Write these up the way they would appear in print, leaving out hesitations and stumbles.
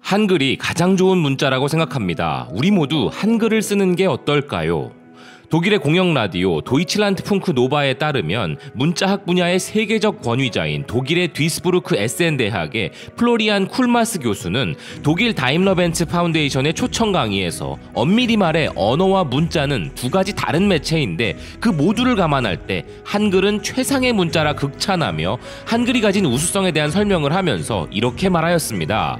한글이 가장 좋은 문자라고 생각합니다. 우리 모두 한글을 쓰는 게 어떨까요? 독일의 공영 라디오 도이칠란드풍크 노바에 따르면 문자학 분야의 세계적 권위자인 독일의 뒤스부르크 에센 대학의 플로리안 쿨마스 교수는 독일 다임러벤츠 파운데이션의 초청 강의에서 엄밀히 말해 언어와 문자는 두 가지 다른 매체인데 그 모두를 감안할 때 한글은 최상의 문자라 극찬하며 한글이 가진 우수성에 대한 설명을 하면서 이렇게 말하였습니다.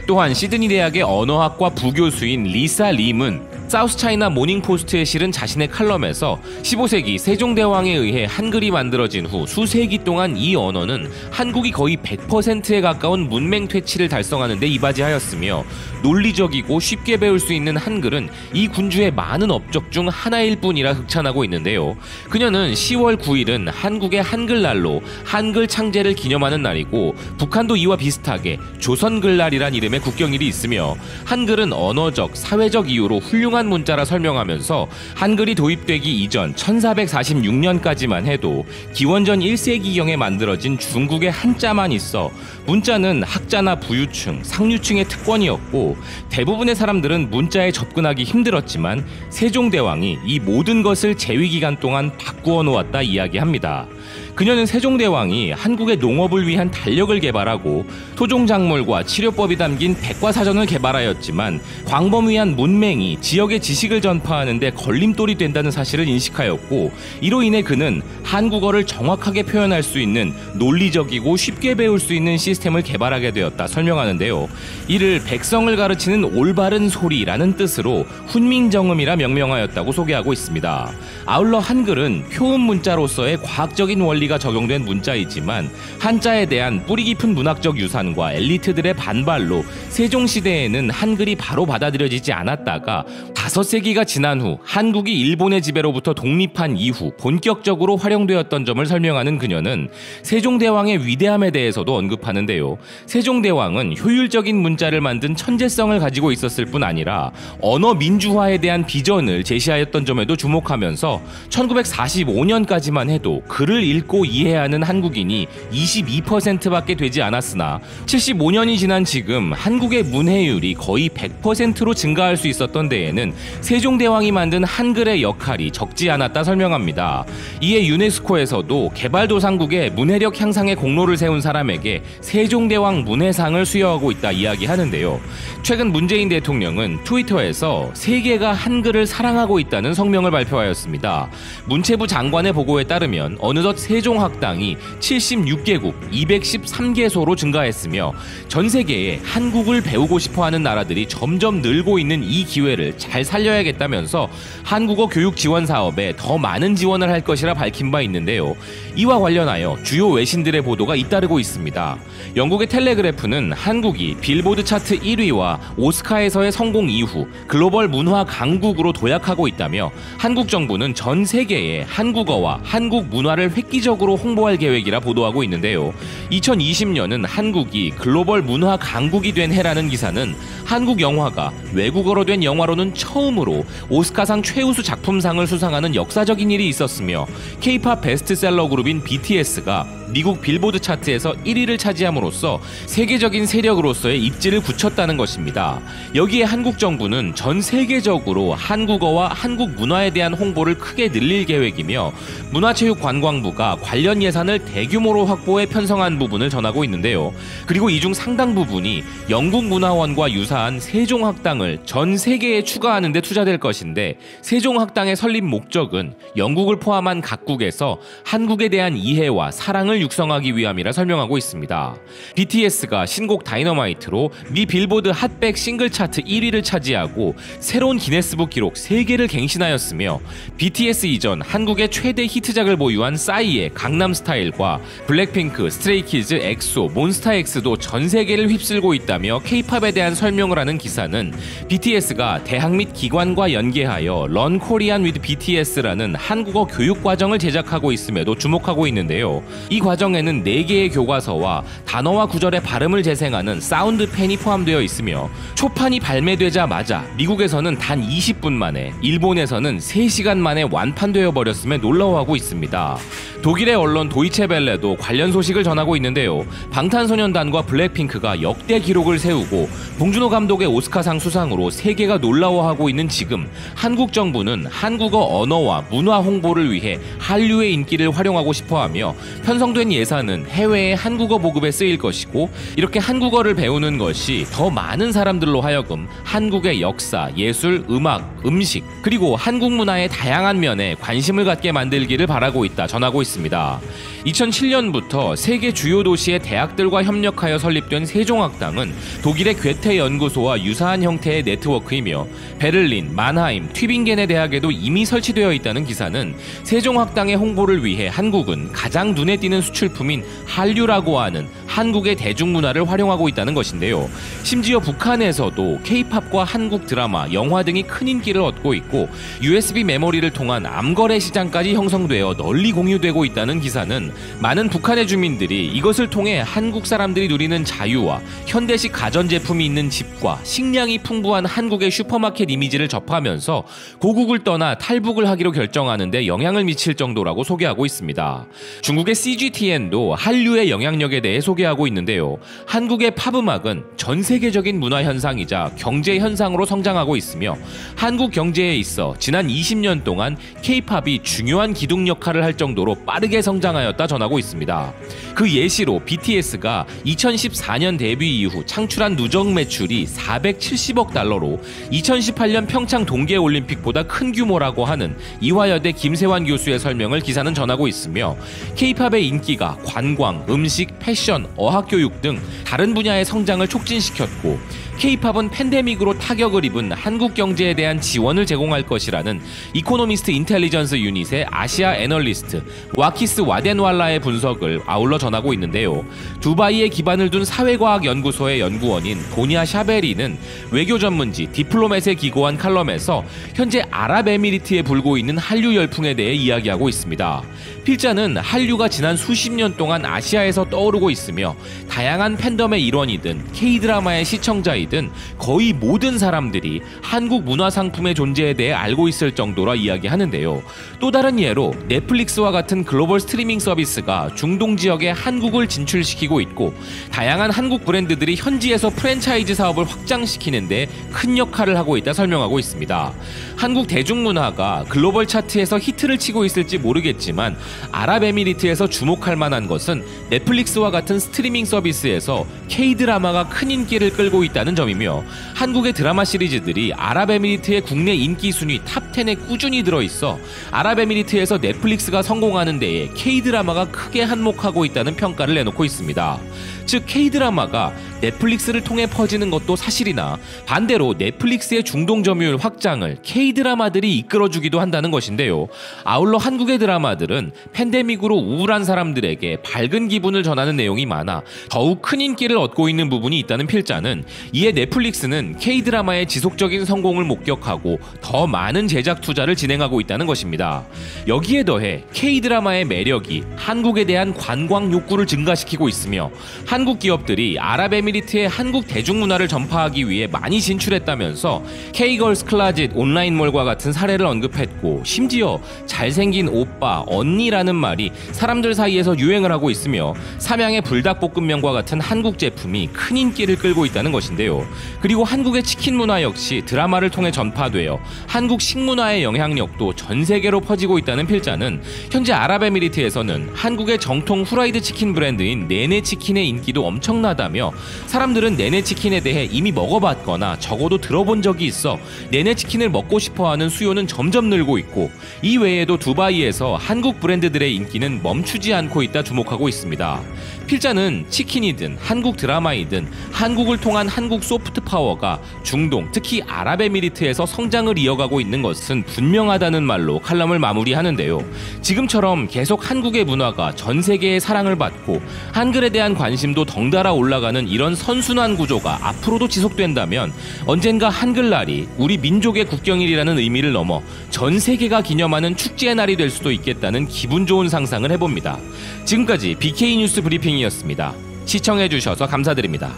또한 시드니 대학의 언어학과 부교수인 리사 림은 사우스차이나 모닝포스트에 실은 자신의 칼럼에서 15세기 세종대왕에 의해 한글이 만들어진 후 수세기 동안 이 언어는 한국이 거의 100%에 가까운 문맹 퇴치를 달성하는 데 이바지하였으며 논리적이고 쉽게 배울 수 있는 한글은 이 군주의 많은 업적 중 하나일 뿐이라 극찬하고 있는데요. 그녀는 10월 9일은 한국의 한글날로 한글 창제를 기념하는 날이고 북한도 이와 비슷하게 조선글날이란 이름의 국경일이 있으며 한글은 언어적, 사회적 이유로 훌륭한 문자라 설명하면서 한글이 도입되기 이전 1446년까지만 해도 기원전 1세기경에 만들어진 중국의 한자만 있어 문자는 학자나 부유층, 상류층의 특권이었고 대부분의 사람들은 문자에 접근하기 힘들었지만 세종대왕이 이 모든 것을 재위기간 동안 바꾸어 놓았다 이야기합니다. 그녀는 세종대왕이 한국의 농업을 위한 달력을 개발하고 토종작물과 치료법이 담긴 백과사전을 개발하였지만 광범위한 문맹이 지역의 지식을 전파하는 데 걸림돌이 된다는 사실을 인식하였고 이로 인해 그는 한국어를 정확하게 표현할 수 있는 논리적이고 쉽게 배울 수 있는 시스템을 개발하게 되었다 설명하는데요. 이를 백성을 가르치는 올바른 소리라는 뜻으로 훈민정음이라 명명하였다고 소개하고 있습니다. 아울러 한글은 표음 문자로서의 과학적인 원리가 적용된 문자이지만 한자에 대한 뿌리 깊은 문학적 유산과 엘리트들의 반발로 세종시대에는 한글이 바로 받아들여지지 않았다가 5세기가 지난 후 한국이 일본의 지배로부터 독립한 이후 본격적으로 활용되었던 점을 설명하는 그녀는 세종대왕의 위대함에 대해서도 언급하는데요. 세종대왕은 효율적인 문자를 만든 천재성을 가지고 있었을 뿐 아니라 언어 민주화에 대한 비전을 제시하였던 점에도 주목하면서 1945년까지만 해도 글을 읽고 이해하는 한국인이 22%밖에 되지 않았으나 75년이 지난 지금 한국의 문해율이 거의 100%로 증가할 수 있었던 데에는 세종대왕이 만든 한글의 역할이 적지 않았다 설명합니다. 이에 유네스코에서도 개발도상국의 문해력 향상에 공로를 세운 사람에게 세종대왕 문해상을 수여하고 있다 이야기하는데요. 최근 문재인 대통령은 트위터에서 세계가 한글을 사랑하고 있다는 성명을 발표하였습니다. 문체부 장관의 보고에 따르면 어느덧 세종학당이 76개국 213개소로 증가했으며 전 세계에 한국을 배우고 싶어하는 나라들이 점점 늘고 있는 이 기회를 잘 살려야겠다면서 한국어 교육 지원 사업에 더 많은 지원을 할 것이라 밝힌 바 있는데요. 이와 관련하여 주요 외신들의 보도가 잇따르고 있습니다. 영국의 텔레그래프는 한국이 빌보드 차트 1위와 오스카에서의 성공 이후 글로벌 문화 강국으로 도약하고 있다며 한국 정부는 전 세계에 한국어와 한국 문화를 획기적으로 홍보할 계획이라 보도하고 있는데요. 2020년은 한국이 글로벌 문화 강국이 된 해라는 기사는 한국 영화가 외국어로 된 영화로는 처음으로 오스카상 최우수 작품상을 수상하는 역사적인 일이 있었으며 K-팝 베스트셀러 그룹인 BTS가 미국 빌보드 차트에서 1위를 차지함으로써 세계적인 세력으로서의 입지를 굳혔다는 것입니다. 여기에 한국 정부는 전 세계적으로 한국어와 한국 문화에 대한 홍보를 크게 늘릴 계획이며 문화체육관광부가 관련 예산을 대규모로 확보해 편성한 부분을 전하고 있는데요. 그리고 이 중 상당 부분이 영국문화원과 유사한 세종학당을 전 세계에 추가하는 데 투자될 것인데 세종학당의 설립 목적은 영국을 포함한 각국에서 한국에 대한 이해와 사랑을 육성하기 위함이라 설명하고 있습니다. BTS가 신곡 다이너마이트로 미 빌보드 핫백 싱글 차트 1위를 차지하고 새로운 기네스북 기록 3개를 갱신하였으며 BTS 이전 한국의 최대 히트작을 보유한 싸이의 강남스타일과 블랙핑크, 스트레이키즈, 엑소, 몬스타엑스도 전 세계를 휩쓸고 있다며 K-팝에 대한 설명을 하는 기사는 BTS가 대학 및 기관과 연계하여 런 코리안 위드 BTS라는 한국어 교육 과정을 제작하고 있음에도 주목하고 있는데요. 이 과정에는 4개의 교과서와 단어와 구절의 발음을 재생하는 사운드펜이 포함되어 있으며 초판이 발매되자마자 미국에서는 단 20분 만에, 일본에서는 3시간 만에 완판되어 버렸음에 놀라워하고 있습니다. 독일의 언론 도이체벨레도 관련 소식을 전하고 있는데요. 방탄소년단과 블랙핑크가 역대 기록을 세우고 봉준호 감독의 오스카상 수상으로 세계가 놀라워하고 있는 지금 한국 정부는 한국어 언어와 문화 홍보를 위해 한류의 인기를 활용하고 싶어하며 편성된 예산은 해외의 한국어 보급에 쓰일 것이고 이렇게 한국어를 배우는 것이 더 많은 사람들로 하여금 한국의 역사, 예술, 음악, 음식 그리고 한국 문화의 다양한 면에 관심을 갖게 만들기를 바라고 있다 전하고 있습니다. 2007년부터 세계 주요 도시의 대학들과 협력하여 설립된 세종학당은 독일의 괴테 연구소와 유사한 형태의 네트워크이며 베를린, 만하임, 튜빙겐의 대학에도 이미 설치되어 있다는 기사는 세종학당의 홍보를 위해 한국은 가장 눈에 띄는 수출품인 한류라고 하는 한국의 대중문화를 활용하고 있다는 것인데요. 심지어 북한에서도 K-팝과 한국 드라마, 영화 등이 큰 인기를 얻고 있고 USB 메모리를 통한 암거래 시장까지 형성되어 널리 공유되고 있다는 기사는 많은 북한의 주민들이 이것을 통해 한국 사람들이 누리는 자유와 현대식 가전제품이 있는 집과 식량이 풍부한 한국의 슈퍼마켓 이미지를 접하면서 고국을 떠나 탈북을 하기로 결정하는 데 영향을 미칠 정도라고 소개하고 있습니다. 중국의 CGTN도 한류의 영향력에 대해 소개하고 있는데요. 한국의 팝음악은 전 세계적인 문화 현상이자 경제 현상으로 성장하고 있으며 한국 경제에 있어 지난 20년 동안 K-팝이 중요한 기둥 역할을 할 정도로 빠르게 성장하였다 전하고 있습니다. 그 예시로 BTS가 2014년 데뷔 이후 창출한 누적 매출이 470억 달러로 2018년 평창 동계올림픽보다 큰 규모라고 하는 이화여대 김세환 교수의 설명을 기사는 전하고 있으며 K-팝의 인기가 관광, 음식, 패션, 어학교육 등 다른 분야의 성장을 촉진시켰고 K-팝은 팬데믹으로 타격을 입은 한국 경제에 대한 지원을 제공할 것이라는 이코노미스트 인텔리전스 유닛의 아시아 애널리스트 와키스 와덴왈라의 분석을 아울러 전하고 있는데요. 두바이에 기반을 둔 사회과학연구소의 연구원인 보냐 샤베리는 외교 전문지 디플로맷에 기고한 칼럼에서 현재 아랍에미리트에 불고 있는 한류 열풍에 대해 이야기하고 있습니다. 필자는 한류가 지난 수십 년 동안 아시아에서 떠오르고 있으며 다양한 팬덤의 일원이든 K-드라마의 시청자이든 거의 모든 사람들이 한국 문화상품의 존재에 대해 알고 있을 정도라 이야기하는데요. 또 다른 예로 넷플릭스와 같은 글로벌 스트리밍 서비스가 중동 지역에 한국을 진출시키고 있고 다양한 한국 브랜드들이 현지에서 프랜차이즈 사업을 확장시키는 데 큰 역할을 하고 있다 설명하고 있습니다. 한국 대중문화가 글로벌 차트에서 히트를 치고 있을지 모르겠지만 아랍에미리트에서 주목할 만한 것은 넷플릭스와 같은 스트리밍 서비스에서 K-드라마가 큰 인기를 끌고 있다는 점이며 한국의 드라마 시리즈들이 아랍에미리트의 국내 인기 순위 탑10에 꾸준히 들어있어 아랍에미리트에서 넷플릭스가 성공하는 데에 K-드라마가 크게 한몫하고 있다는 평가를 내놓고 있습니다. 즉 K-드라마가 넷플릭스를 통해 퍼지는 것도 사실이나 반대로 넷플릭스의 중동 점유율 확장을 K-드라마들이 이끌어주기도 한다는 것인데요. 아울러 한국의 드라마들은 팬데믹으로 우울한 사람들에게 밝은 기분을 전하는 내용이 많아 더욱 큰 인기를 얻고 있는 부분이 있다는 필자는 이에 넷플릭스는 K-드라마의 지속적인 성공을 목격하고 더 많은 제작 투자를 진행하고 있다는 것입니다. 여기에 더해 K-드라마의 매력이 한국에 대한 관광 욕구를 증가시키고 있으며 한국 기업들이 아랍에미리트의 한국 대중문화를 전파하기 위해 많이 진출했다면서 K-걸스 클라짓 온라인몰과 같은 사례를 언급했고 심지어 잘생긴 오빠, 언니라는 말이 사람들 사이에서 유행을 하고 있으며 삼양의 불닭볶음면과 같은 한국 제품이 큰 인기를 끌고 있다는 것인데요. 그리고 한국의 치킨 문화 역시 드라마를 통해 전파되어 한국 식문화의 영향력도 전 세계로 퍼지고 있다는 필자는 현재 아랍에미리트에서는 한국의 정통 후라이드 치킨 브랜드인 네네치킨의 인기도 엄청나다며 사람들은 네네치킨에 대해 이미 먹어봤거나 적어도 들어본 적이 있어 네네치킨을 먹고 싶어하는 수요는 점점 늘고 있고 이 외에도 두바이에서 한국 브랜드들의 인기는 멈추지 않고 있다 주목하고 있습니다. 필자는 치킨이든 한국 드라마이든 한국을 통한 한국 소프트 파워가 중동 특히 아랍에미리트에서 성장을 이어가고 있는 것은 분명하다는 말로 칼럼을 마무리하는데요. 지금처럼 계속 한국의 문화가 전 세계의 사랑을 받고 한글에 대한 관심도 덩달아 올라가는 이런 선순환 구조가 앞으로도 지속된다면 언젠가 한글날이 우리 민족의 국경일이라는 의미를 넘어 전 세계가 기념하는 축제의 날이 될 수도 있겠다는 기분 좋은 상상을 해봅니다. 지금까지 BK 뉴스 브리핑이었습니다. 시청해주셔서 감사드립니다.